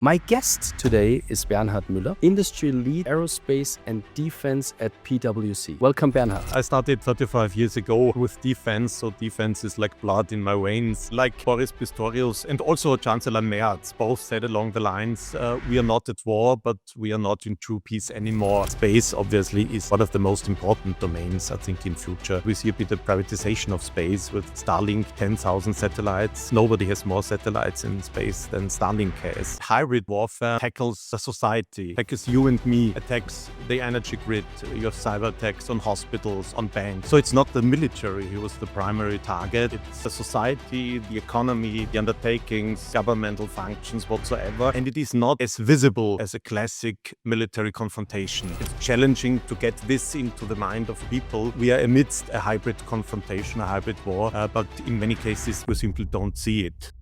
My guest today is Bernhard Müller, Industry Lead Aerospace and Defense at PwC. Welcome, Bernhard. I started 35 years ago with defense, so defense is like blood in my veins. Like Boris Pistorius and also Chancellor Merz both said along the lines, we are not at war, but we are not in true peace anymore. Space obviously is one of the most important domains, I think, in future. We see a bit of privatization of space with Starlink, 10,000 satellites. Nobody has more satellites in space than Starlink has. Hybrid warfare tackles the society, tackles you and me, attacks the energy grid. You have cyber attacks on hospitals, on banks. So it's not the military who was the primary target. It's the society, the economy, the undertakings, governmental functions whatsoever. And it is not as visible as a classic military confrontation. It's challenging to get this into the mind of people. We are amidst a hybrid confrontation, a hybrid war, but in many cases we simply don't see it.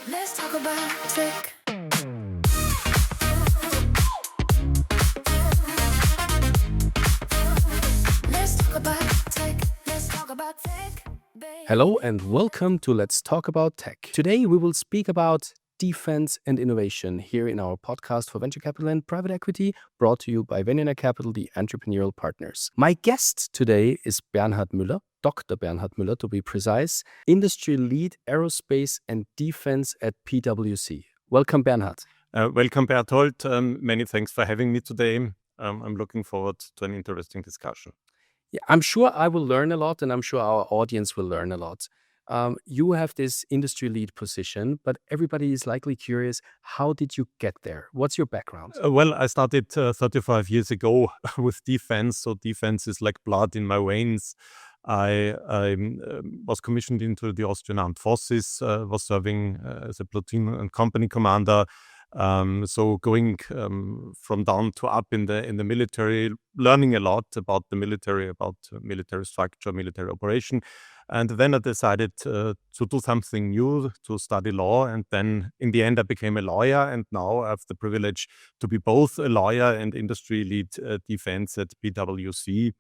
Let's talk about tech. Let's talk about tech. Let's talk about tech. Hello and welcome to Let's Talk About Tech. Today we will speak about defense and innovation here in our podcast for venture capital and private equity, brought to you by Venionaire Capital, the entrepreneurial partners. My guest today is Bernhard Müller, Dr. Bernhard Müller to be precise, Industry Lead Aerospace and Defense at PwC. Welcome, Bernhard. Welcome, Berthold. Many thanks for having me today. I'm looking forward to an interesting discussion. Yeah, I'm sure I will learn a lot and I'm sure our audience will learn a lot. You have this industry lead position, but everybody is likely curious, how did you get there? What's your background? Well, I started 35 years ago with defense, so defense is like blood in my veins. I was commissioned into the Austrian Armed Forces, was serving as a platoon and company commander. So going from down to up in the military, learning a lot about the military, about military structure, military operation. And then I decided to do something new, to study law. And then in the end, I became a lawyer. And now I have the privilege to be both a lawyer and industry lead defense at PwC.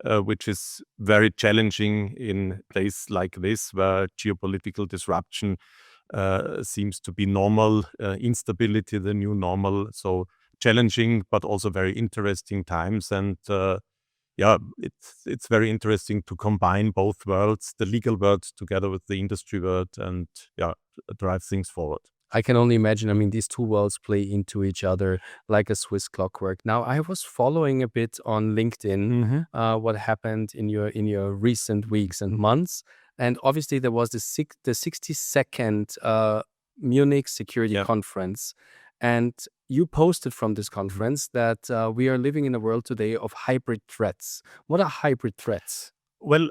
Which is very challenging in a place like this, where geopolitical disruption seems to be normal, instability the new normal. So challenging, but also very interesting times. And it's very interesting to combine both worlds, the legal world together with the industry world, and drive things forward. I can only imagine, these two worlds play into each other like a Swiss clockwork. Now, I was following a bit on LinkedIn what happened in your recent weeks and months. And obviously, there was the 62nd Munich Security Conference. And you posted from this conference that we are living in a world today of hybrid threats. What are hybrid threats? Well,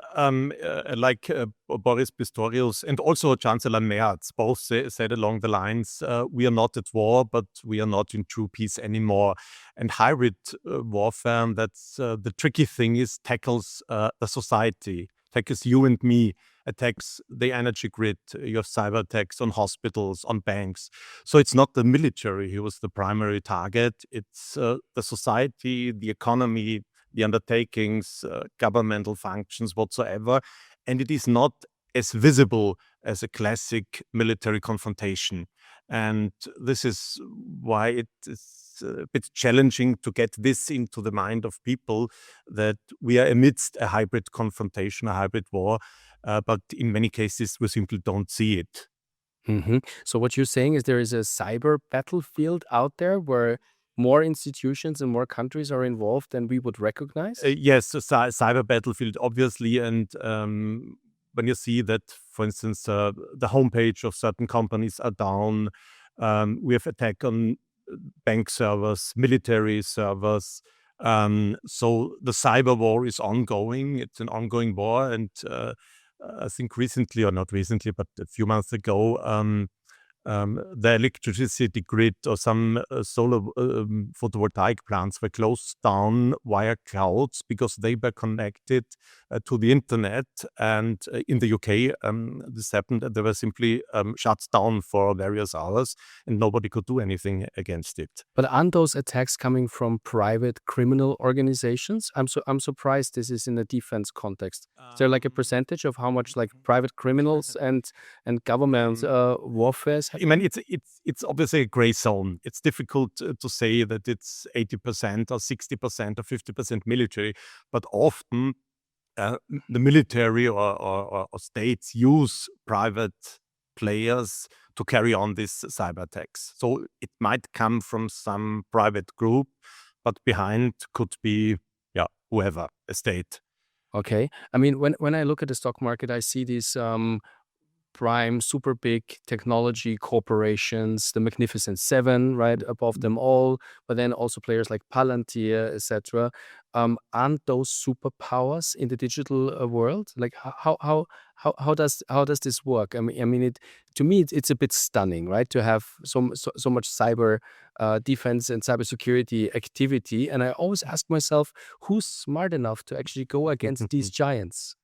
like Boris Pistorius and also Chancellor Merz both said along the lines, we are not at war, but we are not in true peace anymore. And hybrid warfare, that's the tricky thing, is tackles the society, tackles you and me, attacks the energy grid. You have cyber attacks on hospitals, on banks. So it's not the military who was the primary target. It's the society, the economy, the undertakings, governmental functions whatsoever. And it is not as visible as a classic military confrontation. And this is why it is a bit challenging to get this into the mind of people, that we are amidst a hybrid confrontation, a hybrid war, but in many cases we simply don't see it. Mm-hmm. So what you're saying is there is a cyber battlefield out there where more institutions and more countries are involved than we would recognize? Yes, cyber battlefield, obviously. And when you see that, for instance, the homepage of certain companies are down, we have attack on bank servers, military servers. So the cyber war is ongoing. It's an ongoing war. And I think recently, or not recently, but a few months ago, the electricity grid or some solar photovoltaic plants were closed down via clouds because they were connected to the internet. And in the UK, this happened. They were simply shut down for various hours and nobody could do anything against it. But aren't those attacks coming from private criminal organizations? I'm surprised this is in a defense context. Is there like a percentage of how much like private criminals and government warfare is I mean, it's obviously a gray zone. It's difficult to say that it's 80% or 60% or 50% military, but often the military or states use private players to carry on these cyber attacks. So it might come from some private group, but behind could be whoever, a state. Okay. I mean, when I look at the stock market, I see these prime, super big technology corporations, the Magnificent Seven, right above them all, but then also players like Palantir, etc. Aren't those superpowers in the digital world? Like how does this work? To me, it's a bit stunning, right? To have so much cyber defense and cybersecurity activity, and I always ask myself, who's smart enough to actually go against these giants?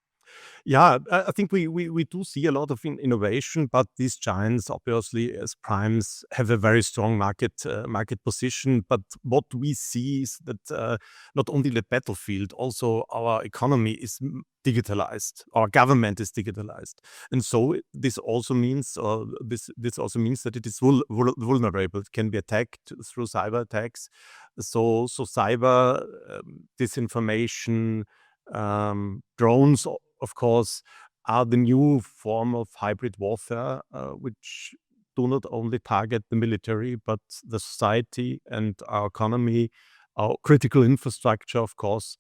Yeah, I think we do see a lot of innovation, but these giants, obviously, as primes, have a very strong market position. But what we see is that not only the battlefield, also our economy is digitalized, our government is digitalized, and so this also means that it is vulnerable. It can be attacked through cyber attacks. So cyber disinformation, drones, of course, are the new form of hybrid warfare, which do not only target the military, but the society and our economy, our critical infrastructure, of course.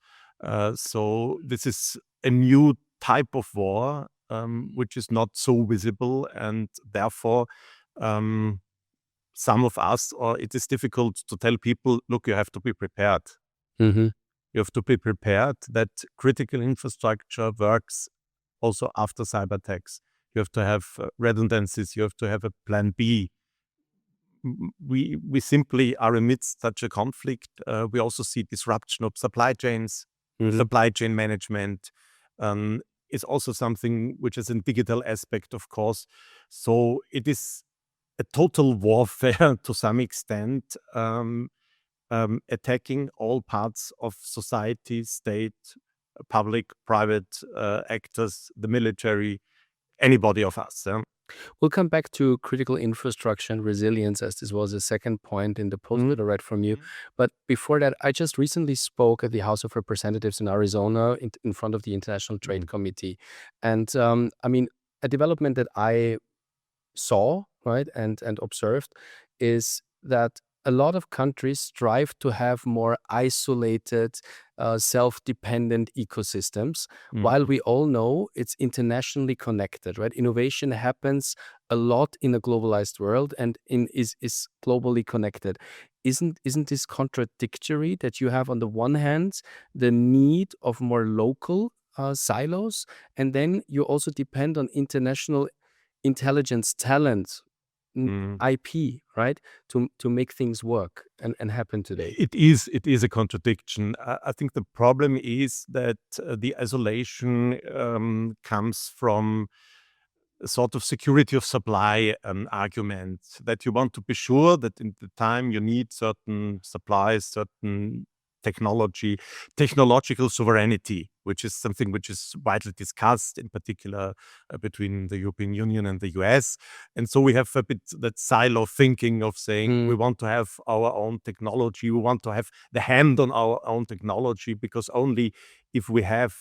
So this is a new type of war, which is not so visible, and therefore some of us, or it is difficult to tell people, look, you have to be prepared. Mm-hmm. You have to be prepared that critical infrastructure works also after cyber attacks. You have to have redundancies. You have to have a plan B. We simply are amidst such a conflict. We also see disruption of supply chains, supply chain management. Is also something which is a digital aspect, of course. So it is a total warfare to some extent. Attacking all parts of society, state, public, private actors, the military, anybody of us. We'll come back to critical infrastructure and resilience, as this was the second point in the post that I read from you. But before that, I just recently spoke at the House of Representatives in Arizona in front of the International Trade Committee. And a development that I saw, right, and observed is that a lot of countries strive to have more isolated, self-dependent ecosystems, while we all know it's internationally connected, right? Innovation happens a lot in a globalized world and is globally connected. Isn't this contradictory that you have on the one hand the need of more local silos, and then you also depend on international intelligence talent, IP, right, to make things work and happen today? It is a contradiction. I think the problem is that the isolation comes from a sort of security of supply argument, that you want to be sure that in the time you need certain supplies, certain technological sovereignty, which is something which is widely discussed, in particular between the European Union and the US. And so we have a bit that silo thinking of saying we want to have our own technology, we want to have the hand on our own technology, because only if we have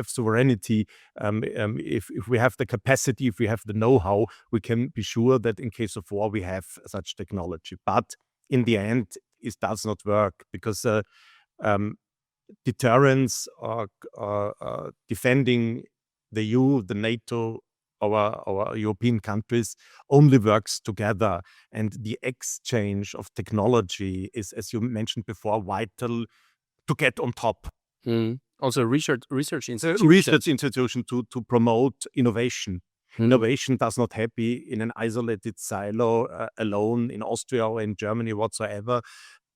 sovereignty, if we have the capacity, if we have the know-how, we can be sure that in case of war we have such technology. But in the end, it does not work, because deterrence or defending the EU, the NATO, our European countries only works together. And the exchange of technology is, as you mentioned before, vital to get on top. Also research institution. Research institution to promote innovation. Innovation does not happen in an isolated silo alone in Austria or in Germany whatsoever,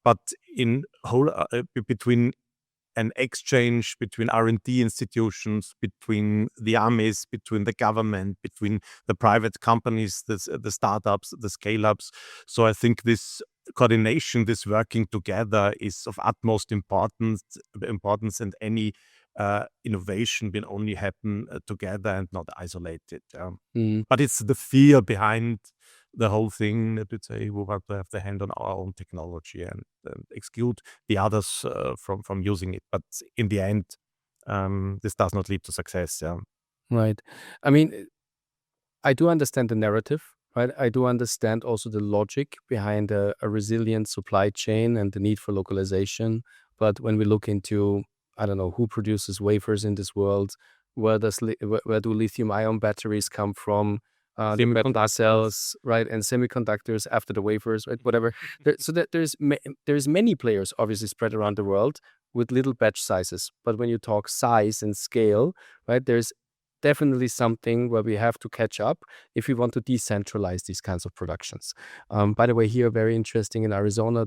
but in whole between an exchange between R&D institutions, between the armies, between the government, between the private companies, the startups, the scale-ups. So I think this coordination, this working together, is of utmost importance, and any innovation will only happen together and not isolated. But it's the fear behind the whole thing, that would say we want to have the hand on our own technology and exclude the others from using it. But in the end, this does not lead to success. Yeah. Right. I mean, I do understand the narrative, right? I do understand also the logic behind a resilient supply chain and the need for localization. But when we look into, I don't know, who produces wafers in this world, where do lithium-ion batteries come from? The battery Semiconductors. cells, right, and semiconductors after the wafers, right, whatever. There's many players obviously spread around the world with little batch sizes. But when you talk size and scale, right, there's definitely something where we have to catch up if we want to decentralize these kinds of productions. By the way, here, very interesting, in Arizona,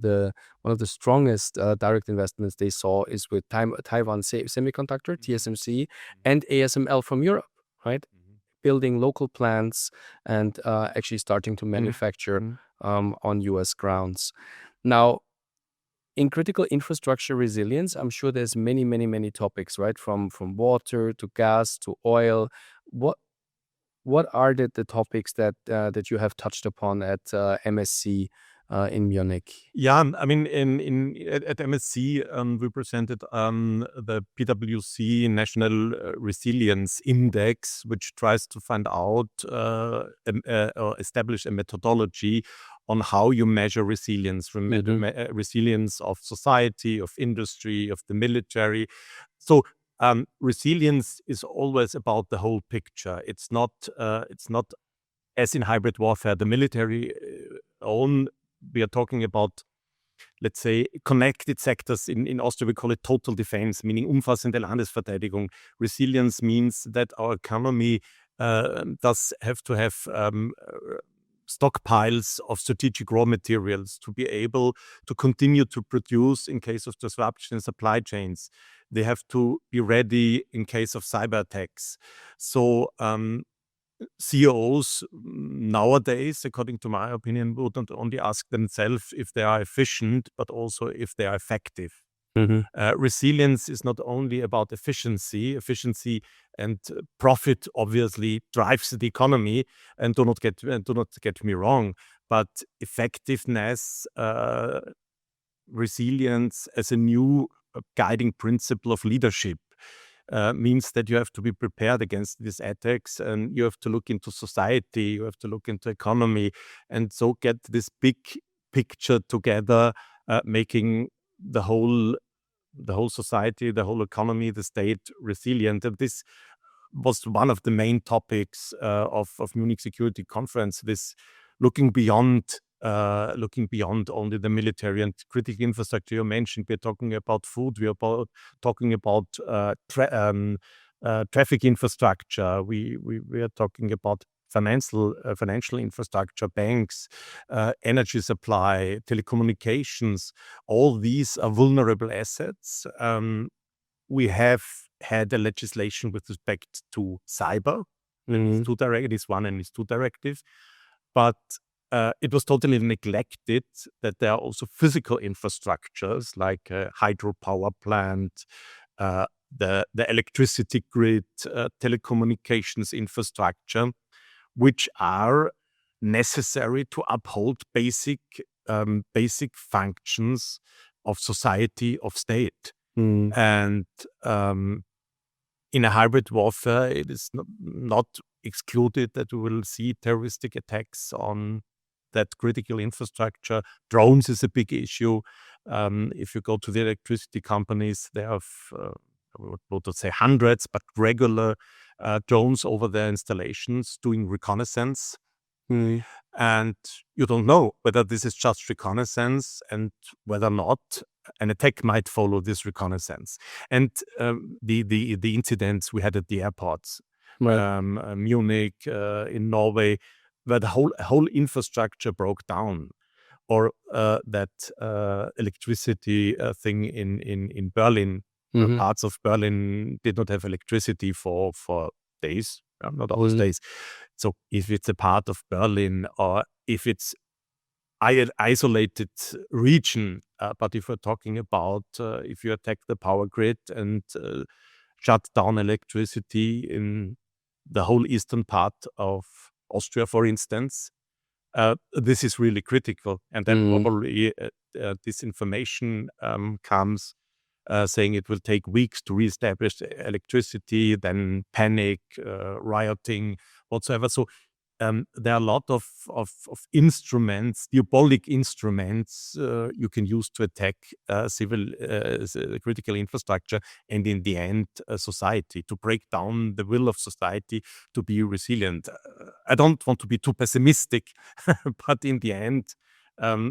one of the strongest direct investments they saw is with Taiwan Semiconductor, TSMC, and ASML from Europe, right? Building local plants and actually starting to manufacture on US grounds. Now, in critical infrastructure resilience, I'm sure there's many topics, right? From water to gas to oil. What are the topics that you have touched upon at MSC in Munich? Yeah, I mean, at MSC, we presented the PwC National Resilience Index, which tries to find out or establish a methodology on how you measure resilience, resilience of society, of industry, of the military. So resilience is always about the whole picture. It's not as in hybrid warfare, the military own. We are talking about, let's say, connected sectors. In Austria, we call it total defense, meaning umfassende Landesverteidigung. Resilience means that our economy does have to have stockpiles of strategic raw materials to be able to continue to produce in case of disruption in supply chains. They have to be ready in case of cyber attacks. So CEOs nowadays, according to my opinion, would not only ask themselves if they are efficient, but also if they are effective. Resilience is not only about efficiency and profit obviously drives the economy, and do not get me wrong, but effectiveness, resilience as a new guiding principle of leadership means that you have to be prepared against these attacks, and you have to look into society, you have to look into economy, and so get this big picture together, making the whole society, the whole economy, the state resilient. And this was one of the main topics of Munich Security Conference, this looking beyond only the military and critical infrastructure you mentioned. We're talking about food, we're talking about traffic infrastructure, we are talking about financial infrastructure, banks, energy supply, telecommunications. All these are vulnerable assets. We have had a legislation with respect to cyber. It's one and it's two directives. But it was totally neglected that there are also physical infrastructures like a hydropower plant, the electricity grid, telecommunications infrastructure, which are necessary to uphold basic functions of society, of state. And in a hybrid warfare, it is not excluded that we will see terroristic attacks on that critical infrastructure. Drones is a big issue. If you go to the electricity companies, they have, I would not say hundreds, but regular drones over their installations doing reconnaissance. And you don't know whether this is just reconnaissance and whether or not an attack might follow this reconnaissance. And the incidents we had at the airports, Munich, in Norway, where the whole infrastructure broke down, or that electricity thing in Berlin. Parts of Berlin did not have electricity for days, not always days. So if it's a part of Berlin, or if it's isolated region, but if we're talking about if you attack the power grid and shut down electricity in the whole eastern part of Austria, for instance, this is really critical. And then Mm. probably this information comes saying it will take weeks to reestablish electricity, then panic, rioting, whatsoever. So there are a lot of instruments, diabolic instruments you can use to attack civil critical infrastructure, and in the end, society, to break down the will of society to be resilient. I don't want to be too pessimistic, but in the end,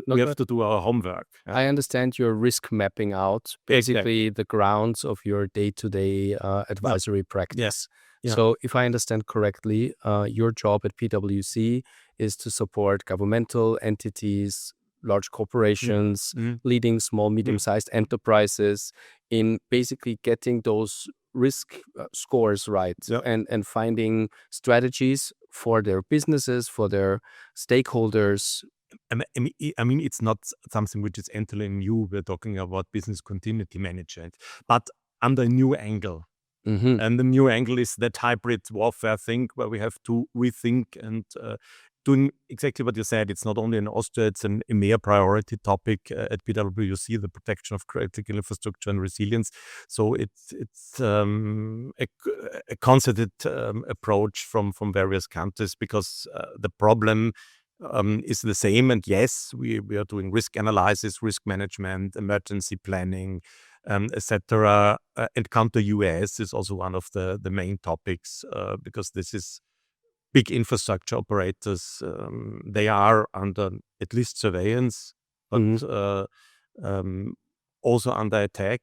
we have to do our homework. I understand you're risk mapping out basically the grounds of your day-to-day advisory practice. Yeah. So if I understand correctly, your job at PwC is to support governmental entities, large corporations, leading small, medium-sized enterprises in basically getting those risk scores right and finding strategies for their businesses, for their stakeholders. I mean, it's not something which is entirely new. We're talking about business continuity management, but under a new angle. And the new angle is that hybrid warfare thing where we have to rethink and doing exactly what you said. It's not only in Austria, it's an EMEA priority topic at PwC, the protection of critical infrastructure and resilience. So it's a concerted approach from various countries, because the problem is the same. And yes, we are doing risk analysis, risk management, emergency planning, etc. And counter US is also one of the main topics, because this is big infrastructure operators. They are under at least surveillance, but also under attack.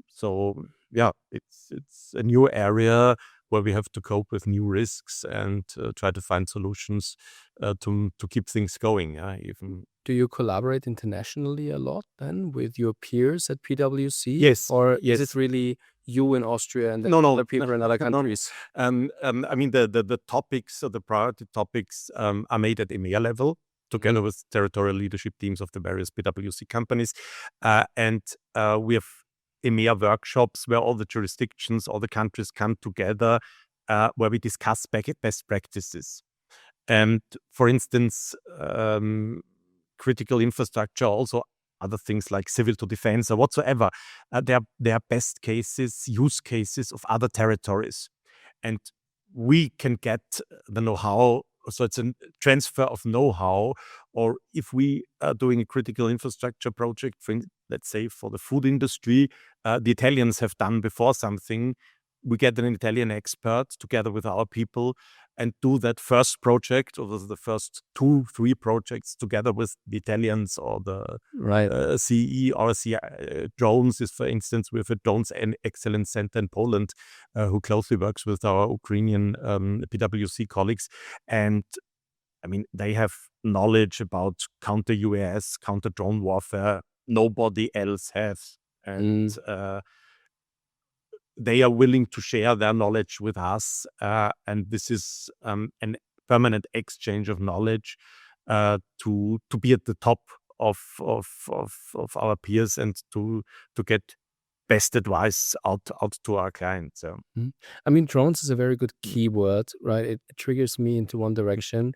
So yeah, it's a new area where we have to cope with new risks and try to find solutions to keep things going. Even. Do you collaborate internationally a lot then with your peers at PwC? Yes. Or is it really you in Austria and then other people in other countries? I mean, the topics, or the priority topics, are made at EMEA level, together with territorial leadership teams of the various PwC companies. And we have EMEA workshops where all the jurisdictions, all the countries come together, where we discuss best practices. And for instance, critical infrastructure, also other things like civil to defense or whatsoever, they are best cases, use cases of other territories. And we can get the know-how. So it's a transfer of know-how. Or if we are doing a critical infrastructure project, let's say for the food industry, the Italians have done before something, we get an Italian expert together with our people and do that first project, or the first 2-3 projects together with the Italians, or the CE or drones. Is, for instance, we have a drones excellence center in Poland who closely works with our Ukrainian PwC colleagues. And I mean, they have knowledge about counter UAS, counter drone warfare nobody else has. And they are willing to share their knowledge with us, and this is an permanent exchange of knowledge to be at the top of our peers, and to get best advice out to our clients. So. I mean, drones is a very good keyword, right? It triggers me into one direction.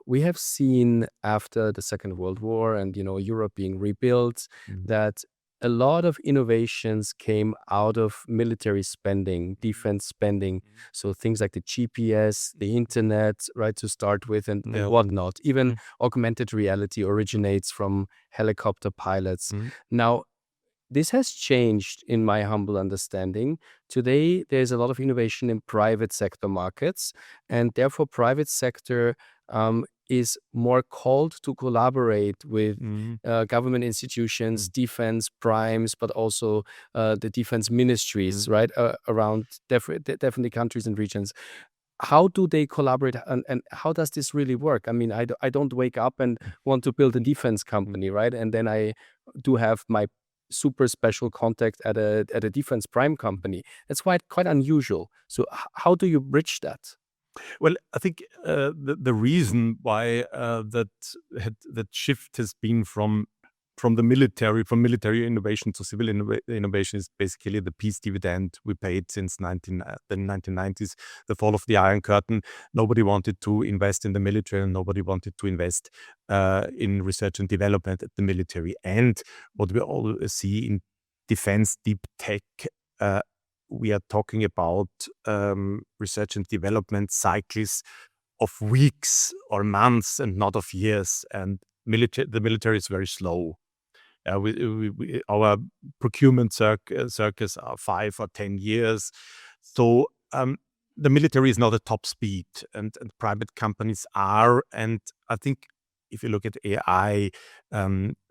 We have seen after the Second World War and Europe being rebuilt that a lot of innovations came out of military spending, defense spending. So things like the GPS, the internet, right, to start with, and whatnot. Even augmented reality originates from helicopter pilots. Now, this has changed in my humble understanding. Today, there's a lot of innovation in private sector markets, and therefore private sector is more called to collaborate with government institutions, defense primes, but also the defense ministries, right, around definitely countries and regions. How do they collaborate, and how does this really work? I mean, I don't wake up and want to build a defense company, right? And then I do have my super special contact at a defense prime company. That's quite unusual. So how do you bridge that? Well, I think the reason why that shift has been from from military innovation to civil innovation is basically the peace dividend we paid since the 1990s, the fall of the Iron Curtain. Nobody wanted to invest in the military, and nobody wanted to invest in research and development at the military. And what we all see in defense deep tech, we are talking about research and development cycles of weeks or months and not of years. And the military is very slow. Our procurement circles are 5 or 10 years. So the military is not at top speed, and private companies are. And I think if you look at AI,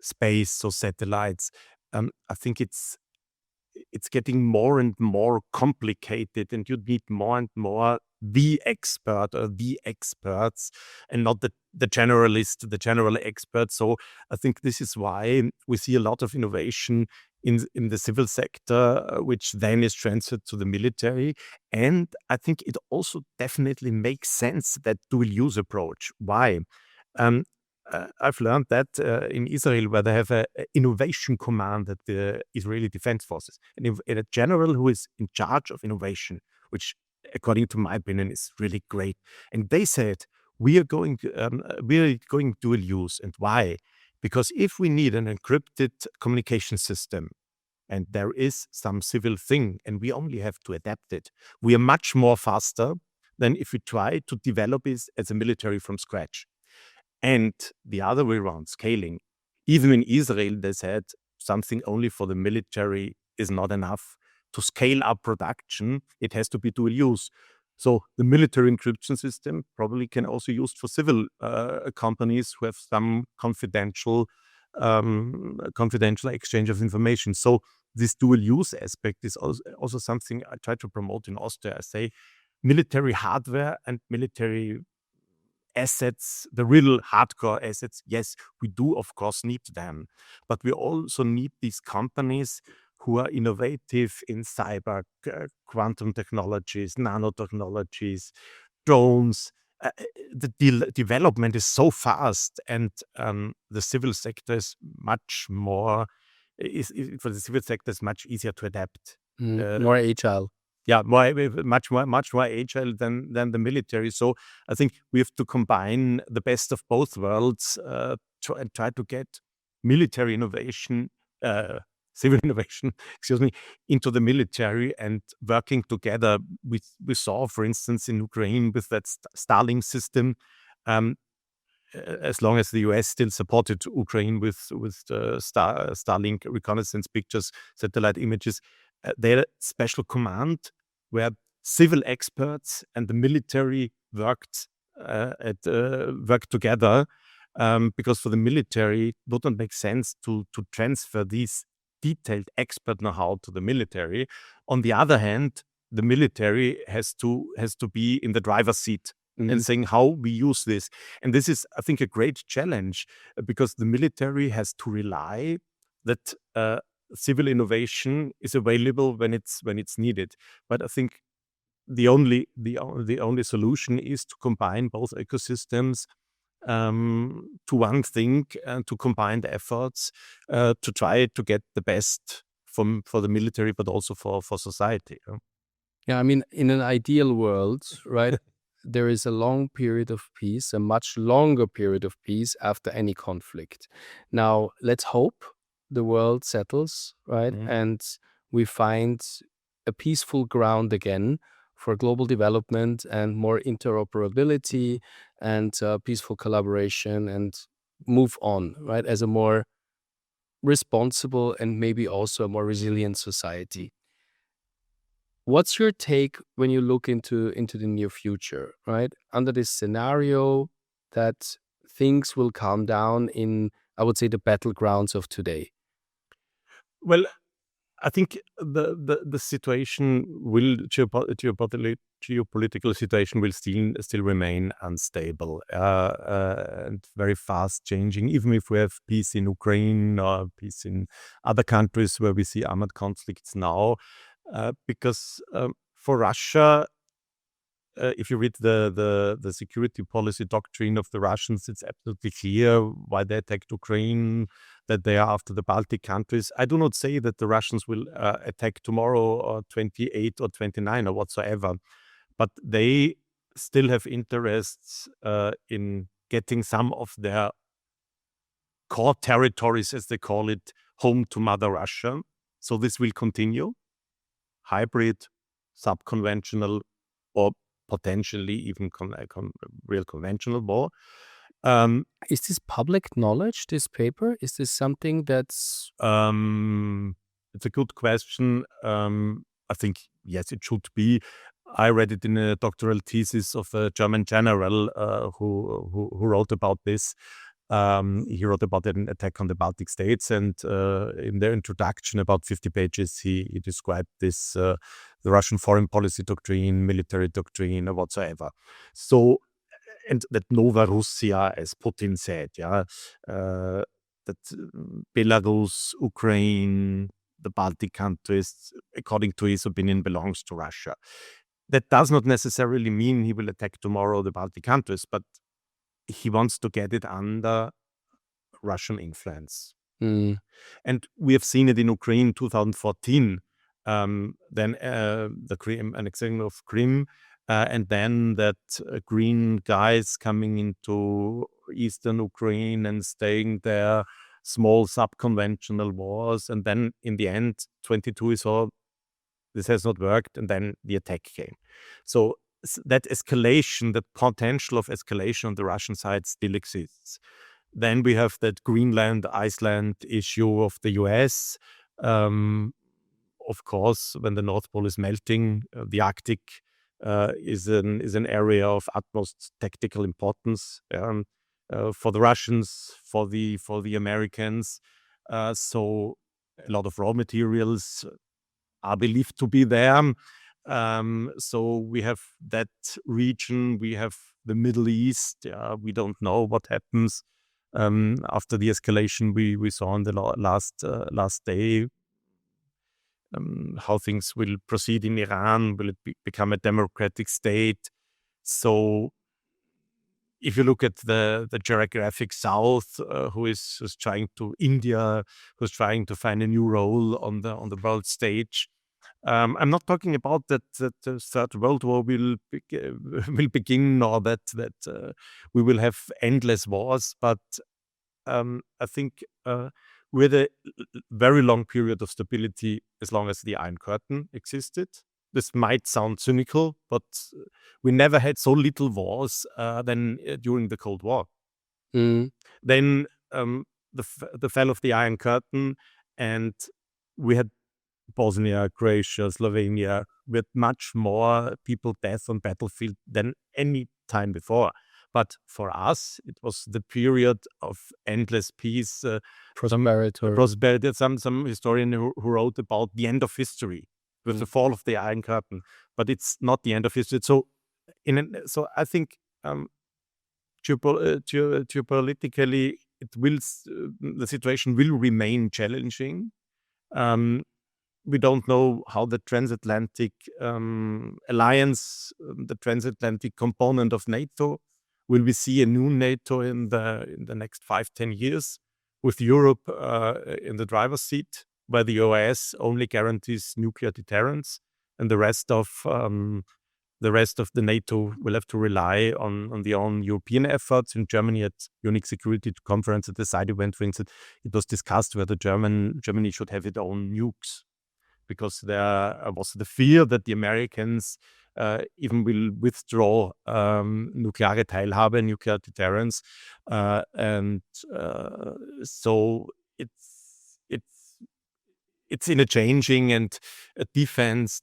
space, so satellites, I think it's getting more and more complicated, and you need more and more the expert or the experts, and not the generalist, the general expert. So I think this is why we see a lot of innovation in the civil sector, which then is transferred to the military. And I think it also definitely makes sense, that dual use approach. Why? I've learned that in Israel, where they have an innovation command at the Israeli Defense Forces, and a general who is in charge of innovation, which, according to my opinion, is really great. And they said, we are going dual use. And why? Because if we need an encrypted communication system, and there is some civil thing, and we only have to adapt it, we are much more faster than if we try to develop it as a military from scratch. And the other way around, scaling. Even in Israel, they said something only for the military is not enough. To scale up production, it has to be dual use. So the military encryption system probably can also be used for civil companies who have some confidential exchange of information. So this dual use aspect is also something I try to promote in Austria. I say military hardware and military assets, the real hardcore assets, yes, we do of course need them, but we also need these companies who are innovative in cyber, quantum technologies, nanotechnologies, drones. The development is so fast, and the civil sector is much more. For the civil sector, it's much easier to adapt. More agile. Yeah, much more agile than the military. So I think we have to combine the best of both worlds, and try to get military innovation, civil innovation, into the military and working together. We saw, for instance, in Ukraine with that Starlink system. As long as the US still supported Ukraine with Starlink reconnaissance pictures, satellite images, their special command, where civil experts and the military worked together, because for the military it wouldn't make sense to transfer these detailed expert know-how to the military. On the other hand, the military has to be in the driver's seat. And saying how we use this. And this is, I think, a great challenge, because the military has to rely that civil innovation is available when it's needed. But I think the only solution is to combine both ecosystems to one thing, and to combine the efforts to try to get the best for the military, but also for society. Yeah, I mean, in an ideal world, right? There is a long period of peace, a much longer period of peace after any conflict. Now, let's hope the world settles, right? And we find a peaceful ground again for global development and more interoperability and peaceful collaboration, and move on, right? As a more responsible and maybe also a more resilient society. What's your take when you look into the near future, right? Under this scenario that things will calm down in, I would say, the battlegrounds of today. Well, I think the situation will geopolitical situation will still remain unstable and very fast changing. Even if we have peace in Ukraine or peace in other countries where we see armed conflicts now. Because for Russia, if you read the security policy doctrine of the Russians, it's absolutely clear why they attacked Ukraine, that they are after the Baltic countries. I do not say that the Russians will attack tomorrow or 28 or 29 or whatsoever, but they still have interests in getting some of their core territories, as they call it, home to Mother Russia. So this will continue, hybrid, subconventional, or potentially even real conventional war. Is this public knowledge, this paper? Is this something that's... It's a good question. I think, yes, it should be. I read it in a doctoral thesis of a German general who wrote about this. He wrote about an attack on the Baltic states, and in their introduction, about 50 pages, he described this, the Russian foreign policy doctrine, military doctrine, or whatsoever. So, and that Nova Russia, as Putin said, that Belarus, Ukraine, the Baltic countries, according to his opinion, belongs to Russia. That does not necessarily mean he will attack tomorrow the Baltic countries, but he wants to get it under Russian influence. And we have seen it in Ukraine 2014, then the annexation of Crimea, and then that green guys coming into eastern Ukraine and staying there, small subconventional wars, and then in the end, 22 we saw this has not worked, and then the attack came. So that escalation, the potential of escalation on the Russian side still exists. Then we have that Greenland, Iceland issue of the US. Of course, when the North Pole is melting, the Arctic is an area of utmost tactical importance for the Russians, for the Americans. So a lot of raw materials are believed to be there. So we have that region, we have the Middle East. We don't know what happens after the escalation we saw on the last day. How things will proceed in Iran, will it become a democratic state? So if you look at the geographic south, who's trying to India, who's trying to find a new role on the world stage. I'm not talking about that the Third World War will begin, or that we will have endless wars, but I think we had a very long period of stability as long as the Iron Curtain existed. This might sound cynical, but we never had so little wars than during the Cold War. Then the fall of the Iron Curtain, and we had Bosnia, Croatia, Slovenia, with much more people death on battlefield than any time before. But for us, it was the period of endless peace, prosperity. Some historian who wrote about the end of history with the fall of the Iron Curtain, but it's not the end of history. So, so I think geopolitically, the situation will remain challenging. We don't know how the transatlantic alliance, the transatlantic component of NATO, will we see a new NATO in the next 5-10 years, with Europe in the driver's seat, where the US only guarantees nuclear deterrence, and the rest of the NATO will have to rely on their own European efforts. In Germany, at Munich Security Conference, at the side event, for instance, it was discussed whether Germany should have its own nukes, because there was the fear that the Americans even will withdraw nuclear Teilhabe, nuclear deterrence, and so it's in a changing, and defense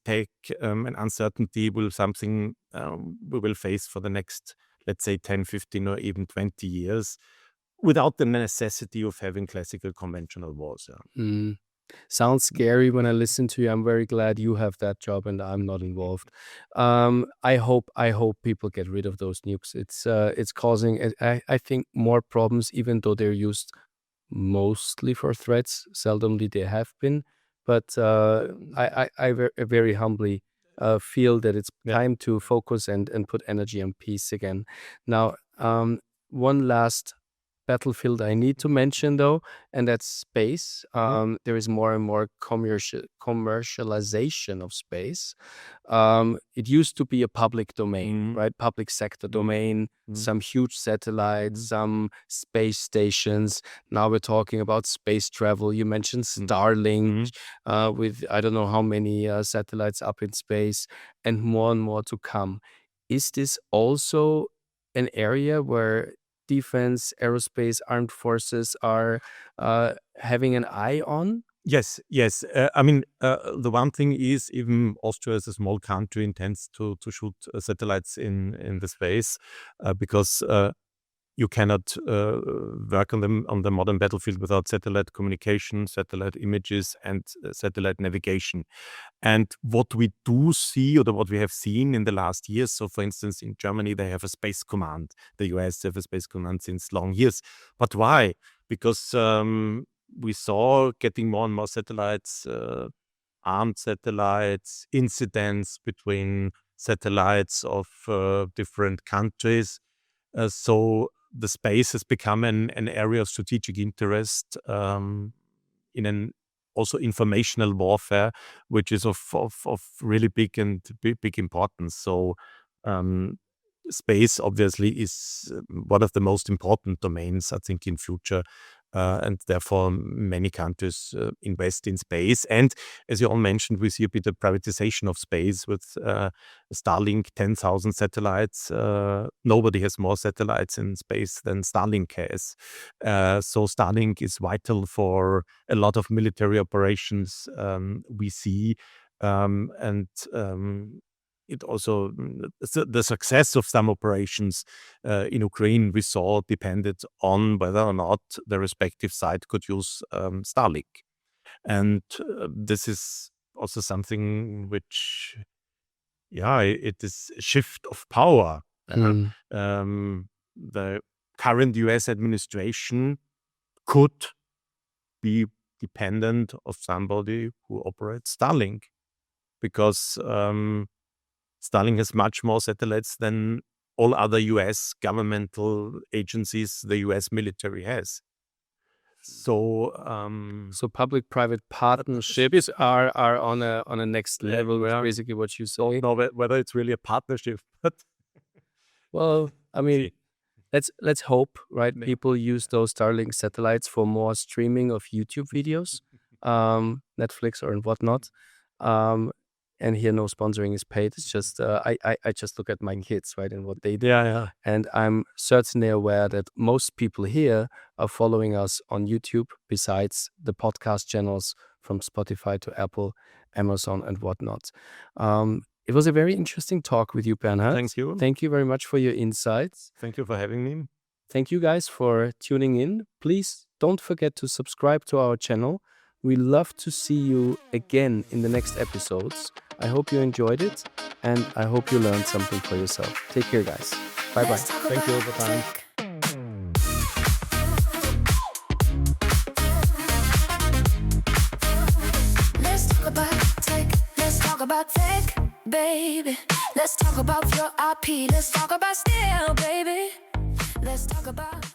tech and uncertainty will something we will face for the next, let's say, 10, 15, or even 20 years, without the necessity of having classical conventional wars. Sounds scary when I listen to you. I'm very glad you have that job and I'm not involved. I hope people get rid of those nukes. It's causing, I think, more problems, even though they're used mostly for threats. Seldomly they have been, but I very humbly feel that it's Yeah. time to focus and put energy on peace again. Now, one last battlefield I need to mention though, and that's space. There is more and more commercialization of space. It used to be a public domain, right? Public sector domain, some huge satellites, some space stations. Now we're talking about space travel. You mentioned Starlink with I don't know how many satellites up in space, and more to come. Is this also an area where defense, aerospace, armed forces are having an eye on? Yes. I mean, the one thing is, even Austria, as a small country, intends to shoot satellites in the space because you cannot work on the modern battlefield without satellite communication, satellite images, and satellite navigation. And what we do see, or what we have seen in the last years, so for instance, in Germany, they have a space command. The US have a space command since long years. But why? Because we saw getting more and more satellites, armed satellites, incidents between satellites of different countries. So the space has become an area of strategic interest in an also informational warfare, which is of really big importance. So space obviously is one of the most important domains, I think, in future. And therefore, many countries invest in space. And as you all mentioned, we see a bit of privatization of space with Starlink, 10,000 satellites. Nobody has more satellites in space than Starlink has. So Starlink is vital for a lot of military operations we see. It also, the success of some operations in Ukraine we saw depended on whether or not the respective side could use Starlink. And this is also something which, it is a shift of power. The current US administration could be dependent of somebody who operates Starlink, because Starlink has much more satellites than all other US governmental agencies the US military has. So public-private partnerships are on a next level. That's basically what you say. Don't know whether it's really a partnership, but well, I mean, let's hope, right? Yeah. People use those Starlink satellites for more streaming of YouTube videos, Netflix or whatnot. And here, no sponsoring is paid. It's just I just look at my kids, right, and what they do. Yeah. And I'm certainly aware that most people here are following us on YouTube, besides the podcast channels from Spotify to Apple, Amazon, and whatnot. It was a very interesting talk with you, Bernhard. Thank you. Thank you very much for your insights. Thank you for having me. Thank you guys for tuning in. Please don't forget to subscribe to our channel. We love to see you again in the next episodes. I hope you enjoyed it, and I hope you learned something for yourself. Take care, guys. Bye-bye. Thank you. Bye-bye. Let's talk about tech. Let's talk about tech, baby. Let's talk about your IP. Let's talk about steel, baby. Let's talk about